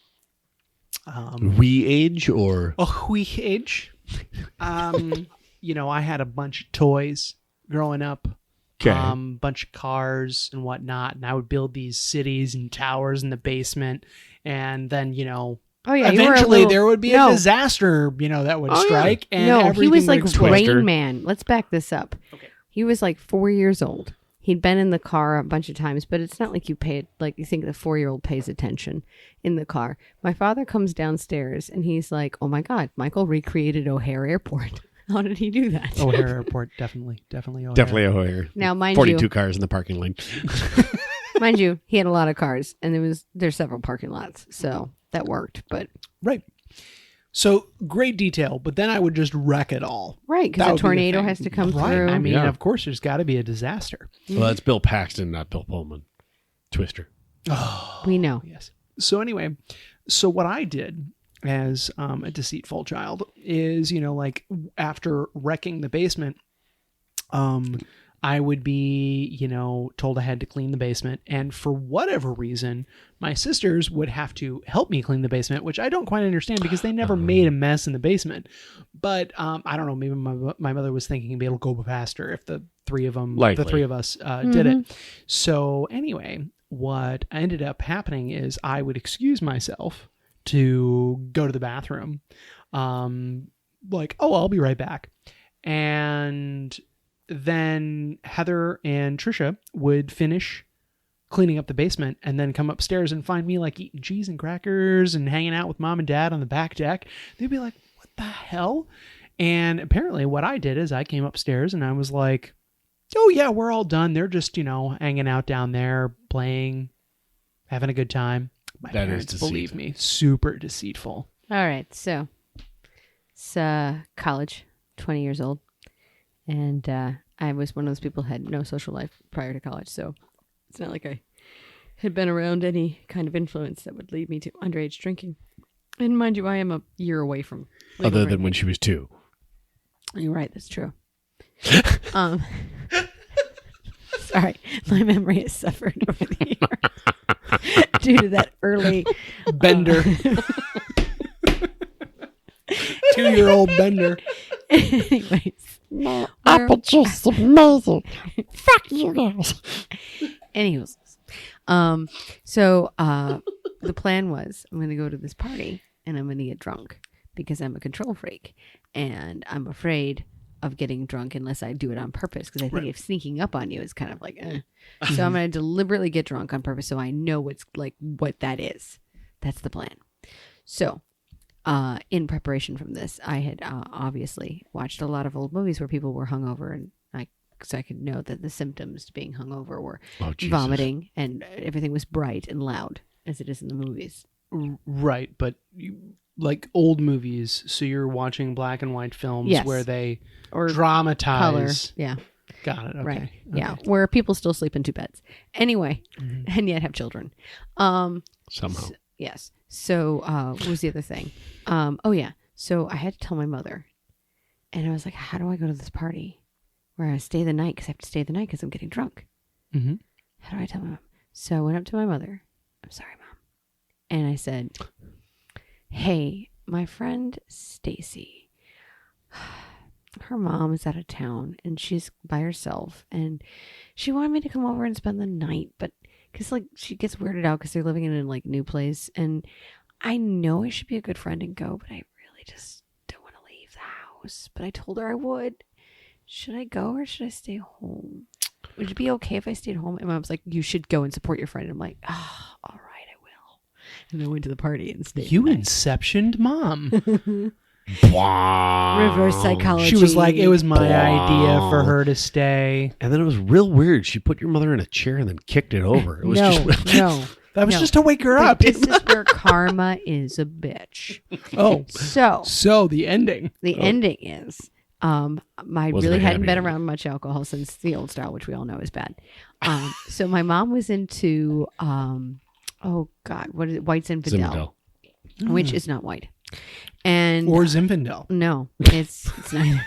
We age or A wee age. You know, I had a bunch of toys growing up. Okay. Bunch of cars and whatnot, and I would build these cities and towers in the basement, and then, you know, Oh yeah, you were a eventually little- there would be No. a disaster, you know, that would Oh, yeah. strike, and No, he everything was would like explode. Twister. Rain Man. Let's back this up. Okay. He was like 4 years old. He'd been in the car a bunch of times, but it's not like you you think the 4-year-old pays attention in the car. My father comes downstairs and he's like, "Oh my God, Michael recreated O'Hare Airport. How did he do that?" O'Hare Airport, definitely O'Hare. definitely a O'Hare. Now, mind 42 you, cars in the parking lot. mind you, he had a lot of cars, and there's several parking lots, so that worked. But Right. So great detail, but then I would just wreck it all. right, That because a would be the tornado thing. has to come Right. through. I mean, Yeah. of course, there's got to be a disaster. Well, that's Bill Paxton, not Bill Pullman. Twister. we know. Yes. So anyway, so what I did as a deceitful child is, you know, like after wrecking the basement, I would be, you know, told I had to clean the basement. And for whatever reason, my sisters would have to help me clean the basement, which I don't quite understand because they never made a mess in the basement. But I don't know, maybe my mother was thinking maybe it'll go faster if the three of us did it. So anyway, what ended up happening is I would excuse myself to go to the bathroom. Like, oh, I'll be right back. And then Heather and Trisha would finish cleaning up the basement and then come upstairs and find me like eating cheese and crackers and hanging out with mom and dad on the back deck. They'd be like, what the hell? And apparently what I did is I came upstairs and I was like, oh yeah, we're all done. They're just, you know, hanging out down there, playing, having a good time. My That is parents, deceit. believe me, super deceitful. All right, so it's college, 20 years old, and I was one of those people who had no social life prior to college, so it's not like I had been around any kind of influence that would lead me to underage drinking. And mind you, I am a year away from legal Other than drinking. when she was 2. You're right, that's true. Sorry, my memory has suffered over the years due to that early Bender. 2-year-old Bender. Anyways. Apple juice is amazing. Fuck you guys. Anyways. So the plan was I'm going to go to this party and I'm going to get drunk because I'm a control freak and I'm afraid of getting drunk unless I do it on purpose because I think if sneaking up on you is kind of like, So I'm going to deliberately get drunk on purpose so I know what that is. That's the plan. So in preparation from this, I had obviously watched a lot of old movies where people were hungover, and so I could know that the symptoms to being hungover were vomiting, and everything was bright and loud as it is in the movies. Right, but like old movies, so you're watching black and white films where they dramatize color. Yeah. Got it. Okay. Right. Okay. Yeah. Where people still sleep in 2 beds. Anyway, and yet have children. Somehow. Yes. So what was the other thing? Oh, yeah. So I had to tell my mother. And I was like, how do I go to this party where I stay the night? Because I have to stay the night because I'm getting drunk. Mm-hmm. How do I tell my mom? So I went up to my mother. I'm sorry, Mom. And I said, hey, my friend Stacy, her mom is out of town and she's by herself. And she wanted me to come over and spend the night. But because like she gets weirded out because they're living in a like new place. And I know I should be a good friend and go, but I really just don't want to leave the house. But I told her I would. Should I go or should I stay home? Would it be okay if I stayed home? And Mom's like, you should go and support your friend. And I'm like, oh, all right, I will. And I went to the party and stayed. You inceptioned Mom. Reverse psychology. She was like, it was my idea for her to stay. And then it was real weird. She put your mother in a chair and then kicked it over. It was no. That was just to wake her up. This is where karma is a bitch. Oh. So the ending. The ending is I Wasn't really a hadn't happy been ending. around much alcohol since the old style, which we all know is bad. So my mom was into oh God, what is it? White Zinfandel, which is not white. And Or Zinfandel. No, it's not.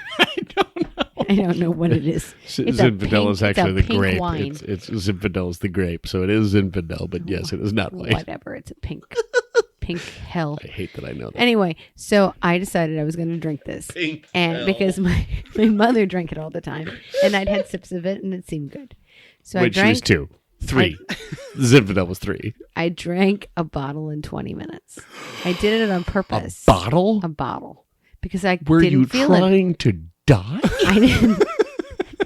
I don't know what it is. Zinfandel is actually the grape. Wine. It's Zinfandel is the grape, so it is Zinfandel, but yes, it is not white. Whatever, it's a pink hell. I hate that I know that. Anyway, so I decided I was going to drink this, because my mother drank it all the time, and I'd had sips of it, and it seemed good. So Which I drank was 2. 3. Zinfandel was 3. I drank a bottle in 20 minutes. I did it on purpose. A bottle? A bottle. Because I Were didn't you feel it. trying to die? I didn't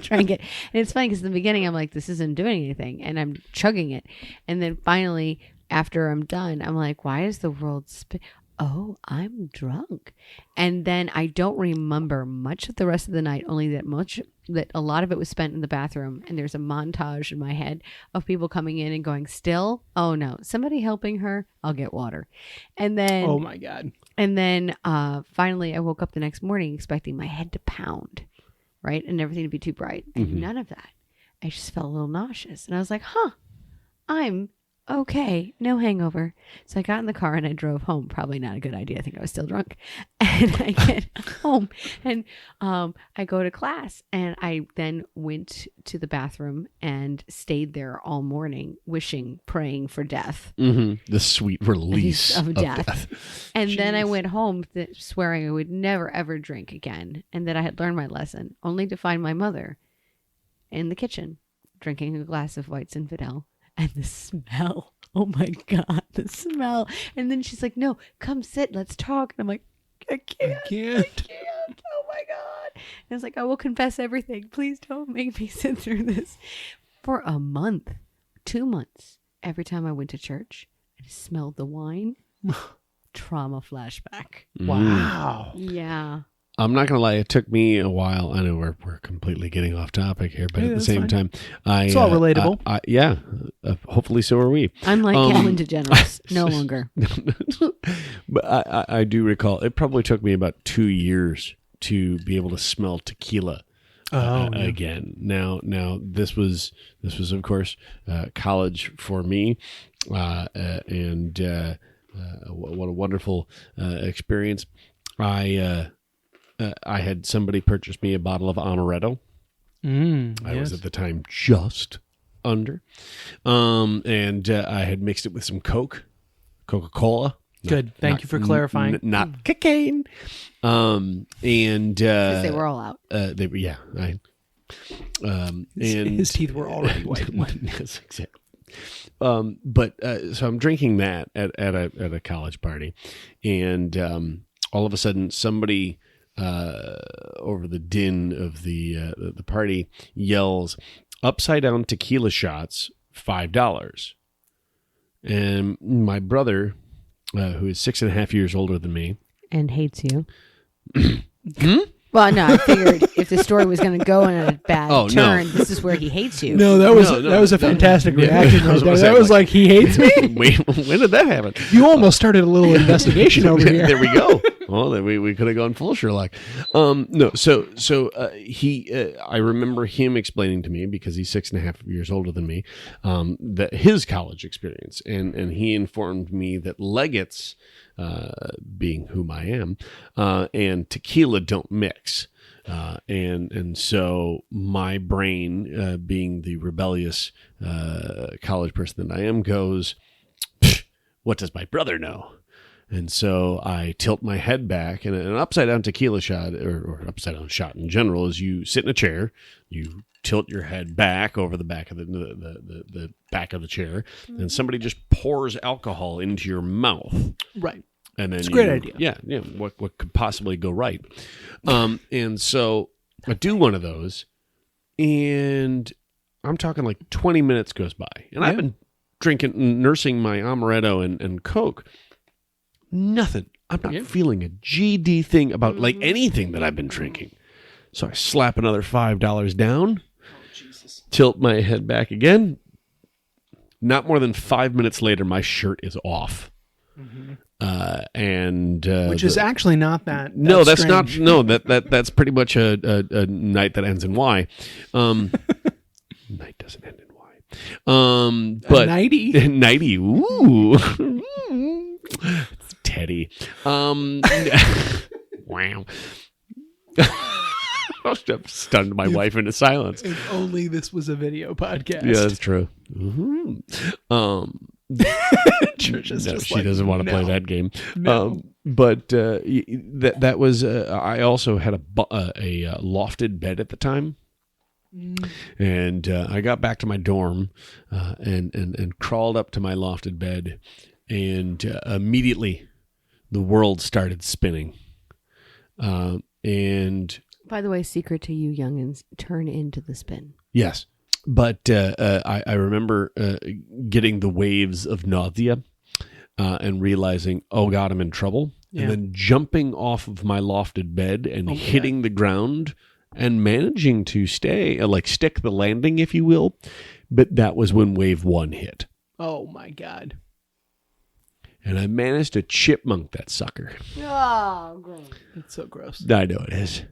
drink it. And it's funny because in the beginning I'm like, this isn't doing anything. And I'm chugging it. And then finally, after I'm done, I'm like, why is the world oh, I'm drunk. And then I don't remember much of the rest of the night, only that a lot of it was spent in the bathroom. And there's a montage in my head of people coming in and going, still? Oh no, somebody helping her? I'll get water. And then, oh my God. And then finally I woke up the next morning expecting my head to pound, right? And everything to be too bright. And none of that. I just felt a little nauseous. And I was like, I'm okay, no hangover. So I got in the car and I drove home. Probably not a good idea. I think I was still drunk. And I get home and I go to class, and I then went to the bathroom and stayed there all morning, praying for death. The sweet release of death. And then I went home swearing I would never, ever drink again, and that I had learned my lesson, only to find my mother in the kitchen drinking a glass of White Zinfandel. And the smell, oh my God, the smell. And then she's like, no, come sit, let's talk. And I'm like, I can't. Oh my God. And I was like, I will confess everything. Please don't make me sit through this. For a month, 2 months, every time I went to church, I just smelled the wine. Trauma flashback. Wow. Yeah. I'm not going to lie. It took me a while. I know we're completely getting off topic here, but Yeah, at the that's same fine. time, It's all relatable. Yeah. Hopefully so are we. I'm like Ellen DeGeneres. No longer. But I do recall it probably took me about 2 years to be able to smell tequila again. Now this was of course college for me, and what a wonderful experience. I had somebody purchase me a bottle of Amaretto. I was at the time just under, and I had mixed it with some Coca-Cola. Good. Thank you for clarifying. Not cocaine. And Because they were all out. they were, yeah. And His teeth were already white. Yes, exactly. But so I'm drinking that at a college party, and all of a sudden somebody over the din of the party yells, "Upside down tequila shots, $5." And my brother, who is 6.5 years older than me, and hates you. Well, no, I figured if the story was going to go in a bad turn, this is where he hates you. No, that was a fantastic reaction right there. That was like, he hates me? When did that happen? You almost started a little investigation over here. There we go. Well, then we could have gone full Sherlock. No, so I remember him explaining to me, because he's 6.5 years older than me, that his college experience, and he informed me that Leggett's, being whom I am, and tequila don't mix. And so my brain, being the rebellious college person that I am, goes, what does my brother know? And so I tilt my head back, and an upside down tequila shot, or upside down shot in general, is you sit in a chair, you tilt your head back over the back of the back of the chair, and somebody just pours alcohol into your mouth. Right. And then it's a great idea. Yeah. What could possibly go right? And so I do one of those, and I'm talking like 20 minutes goes by, and I've been nursing my amaretto and Coke. Nothing. I'm not feeling a GD thing about like anything that I've been drinking. So I slap another $5 down, tilt my head back again. Not more than 5 minutes later, my shirt is off. Which is actually not that. No, that's strange. not. No, that's pretty much a night that ends in Y. Night doesn't end in Y. But nighty. Nighty. Ooh. It's Teddy. Wow. I've stunned my wife into silence. If only this was a video podcast. Yeah, that's true. Mm-hmm. She doesn't want to play that game. No. But that was. I also had a lofted bed at the time, and I got back to my dorm and crawled up to my lofted bed, and immediately the world started spinning. And by the way, secret to you youngins: turn into the spin. Yes. But I remember getting the waves of nausea and realizing, oh, God, I'm in trouble. Yeah. And then jumping off of my lofted bed and hitting the ground and managing to stay, stick the landing, if you will. But that was when wave 1 hit. Oh, my God. And I managed to chipmunk that sucker. Oh, gross. It's so gross. I know it is.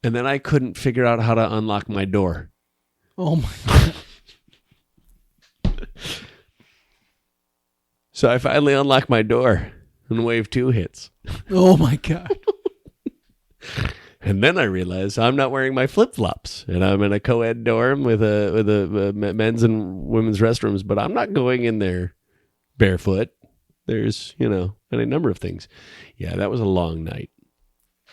And then I couldn't figure out how to unlock my door. Oh my God. So I finally unlock my door and wave 2 hits. Oh my God. And then I realize I'm not wearing my flip-flops, and I'm in a co-ed dorm with a men's and women's restrooms, but I'm not going in there barefoot. There's, any number of things. Yeah, that was a long night.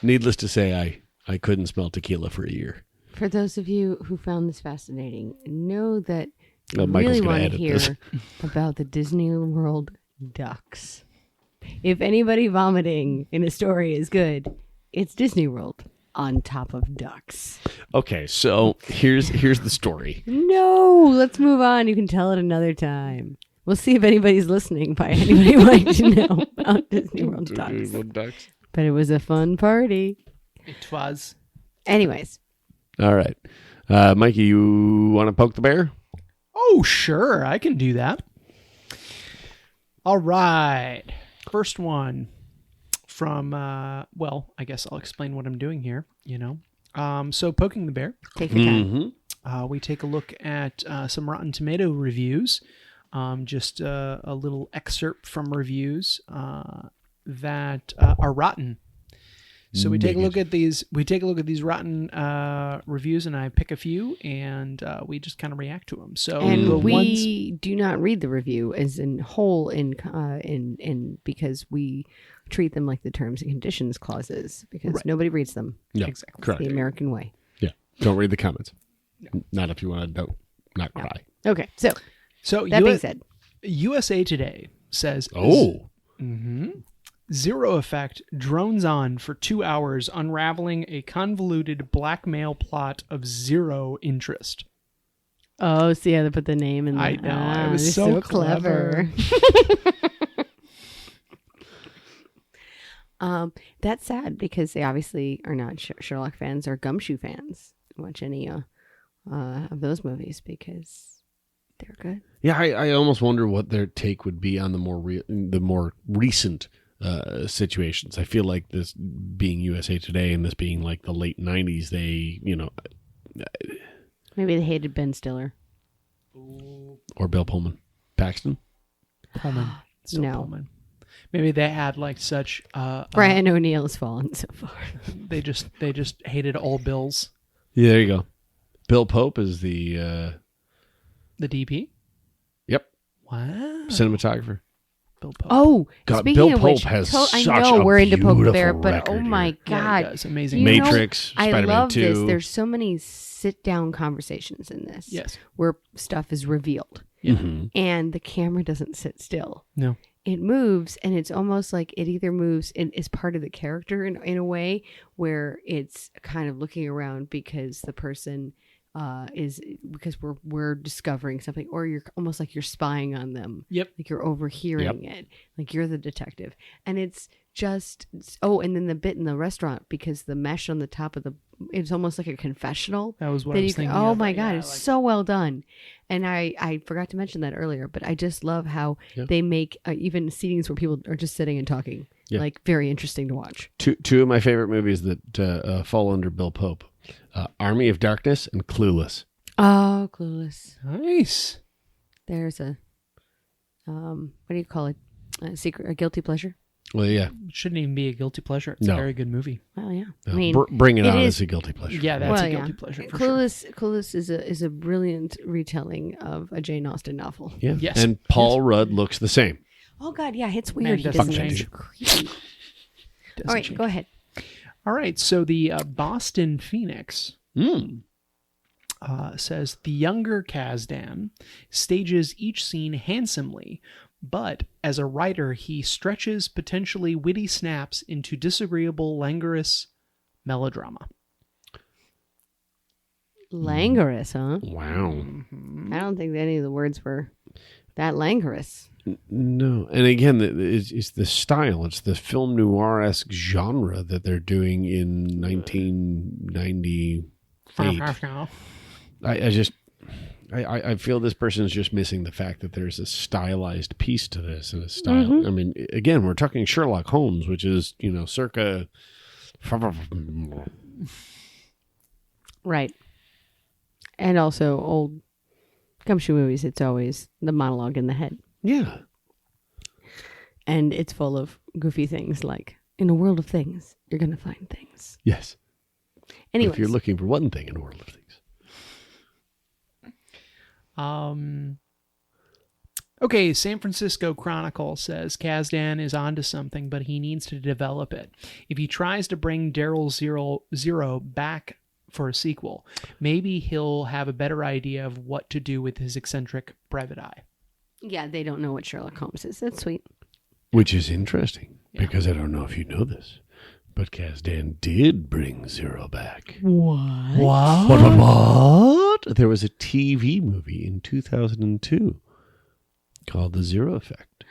Needless to say, I couldn't smell tequila for a year. For those of you who found this fascinating, know that you really want to hear about the Disney World ducks. If anybody vomiting in a story is good, it's Disney World on top of ducks. Okay, so here's the story. No, let's move on. You can tell it another time. We'll see if anybody's listening by anybody wanting to know about Disney World ducks. But it was a fun party. It was. Anyways. All right. Mikey, you want to poke the bear? Oh, sure. I can do that. All right. First one from, I guess I'll explain what I'm doing here, So poking the bear. Take your time. We take a look at some Rotten Tomato reviews. Just a little excerpt from reviews that are rotten. So we take a look at these. We take a look at these rotten reviews, and I pick a few, and we just kind of react to them. So, and we do not read the review as in whole, in because we treat them like the terms and conditions clauses, because nobody reads them. Yeah, exactly. Correct. It's the American way. Yeah, don't read the comments. No. Not if you want to not cry. Okay, so that being said, USA Today says, Zero Effect drones on for 2 hours unraveling a convoluted blackmail plot of zero interest. Oh, see how they put the name in there. I know. It was so clever. That's sad because they obviously are not Sherlock fans or Gumshoe fans. Watch any of those movies because they're good. Yeah, I almost wonder what their take would be on the more recent situations. I feel like this being USA Today and this being like the late 90s, they, Maybe they hated Ben Stiller. or Bill Pullman. Paxton? Pullman. Still No. Pullman. Maybe they had like such Brian O'Neill has fallen so far. they just hated all Bills. Yeah, there you go. Bill Pope is the The DP? yep, Wow. cinematographer. Bill Pope. Oh, God, speaking Bill of Pope which, has I such know a we're into Pope beautiful there, but record oh my here. Yeah, God, he does. Amazing. You know, Matrix, I Spider-Man love 2. this. There's so many sit-down conversations in this. Yes. Where stuff is revealed, Mhm. and the camera doesn't sit still. No. It moves, and it's almost like it either moves and is part of the character in a way where it's kind of looking around because the person is because we're discovering something, or you're almost like you're spying on them. Yep. Like you're overhearing it, like you're the detective, and it's just and then the bit in the restaurant because the mesh on the top of it's almost like a confessional. That was what I was thinking. Oh of. my God, Yeah, it's like- so well done. And I forgot to mention that earlier, but I just love how they make even scenes where people are just sitting and talking, like very interesting to watch. Two of my favorite movies that fall under Bill Pope. Army of Darkness and Clueless. Oh, Clueless. Nice. There's a, what do you call it? A guilty pleasure? Well, yeah. It shouldn't even be a guilty pleasure. It's No. a very good movie. Well, yeah. No, I mean, Bring It On is is a guilty pleasure. Yeah, that's a guilty pleasure for sure. Clueless is a brilliant retelling of a Jane Austen novel. Yeah. Yes. And Paul Rudd looks the same. Oh God, yeah, it's weird. Man He doesn't doesn't change. change. Creepy. Doesn't All right, change. go ahead. All right. So the Boston Phoenix Mm. says the younger Kasdan stages each scene handsomely, but as a writer, he stretches potentially witty snaps into disagreeable, languorous melodrama. Languorous, huh? Wow. I don't think any of the words were that languorous. No. And again, it's the style. It's the film noir-esque genre that they're doing in 1998. I feel this person is just missing the fact that there's a stylized piece to this and a style. Mm-hmm. I mean, again, we're talking Sherlock Holmes, which is, circa. Right. And also old Gumshoe movies, it's always the monologue in the head. Yeah. And it's full of goofy things like, in a world of things, you're going to find things. Yes. Anyways. If you're looking for one thing in a world of things. Okay, San Francisco Chronicle says Kasdan is onto something, but he needs to develop it. If he tries to bring Daryl Zero back for a sequel, maybe he'll have a better idea of what to do with his eccentric private eye. Yeah, they don't know what Sherlock Holmes is. That's sweet. Which is interesting, because I don't know if you know this, but Kasdan did bring Zero back. What? What? There was a TV movie in 2002 called The Zero Effect.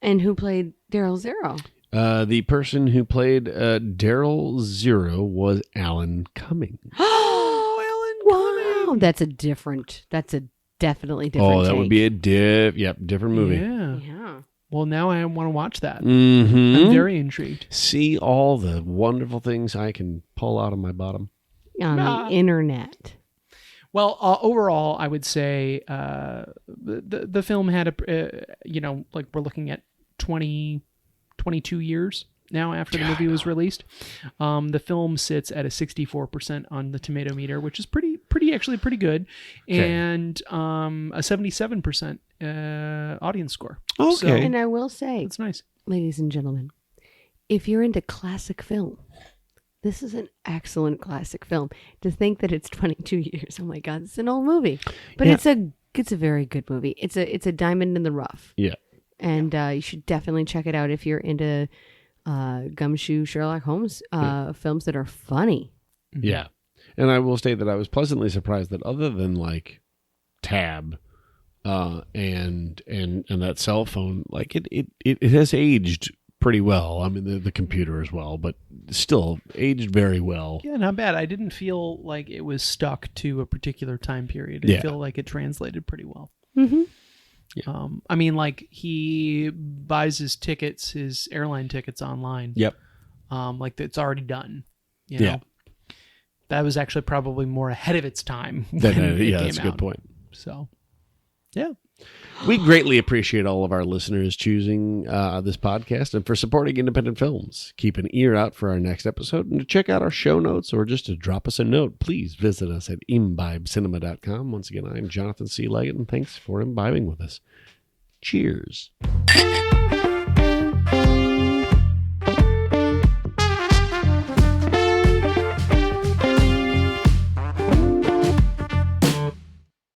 And who played Daryl Zero? The person who played Daryl Zero was Alan Cumming. Wow. That's a definitely different Oh, that would take. be a different movie. Yeah. Yeah. Well, now I want to watch that. Mm-hmm. I'm very intrigued. See all the wonderful things I can pull out of my bottom. On the internet. Well, overall, I would say the film had like we're looking at 22 years now after the movie was released. The film sits at a 64% on the tomato meter, which is pretty good, and a 77% audience score. Okay. So, And I will say, that's nice. ladies and gentlemen, if you're into classic film, this is an excellent classic film. To think that it's 22 years, oh my God, it's an old movie, but it's a very good movie. It's a diamond in the rough. Yeah. And you should definitely check it out if you're into Gumshoe Sherlock Holmes films that are funny. Yeah. And I will state that I was pleasantly surprised that other than like Tab and that cell phone, like it has aged pretty well. I mean, the computer as well, but still aged very well. Yeah, not bad. I didn't feel like it was stuck to a particular time period. I feel like it translated pretty well. Mm-hmm. Yeah. I mean, like he buys his airline tickets online. Yep. Like it's already done. You know? Yeah. That was actually probably more ahead of its time. That's when it a came good out. point. So, yeah. We greatly appreciate all of our listeners choosing this podcast and for supporting independent films. Keep an ear out for our next episode, and to check out our show notes or just to drop us a note, please visit us at imbibecinema.com. Once again, I'm Jonathan C. Leggett, and thanks for imbibing with us. Cheers.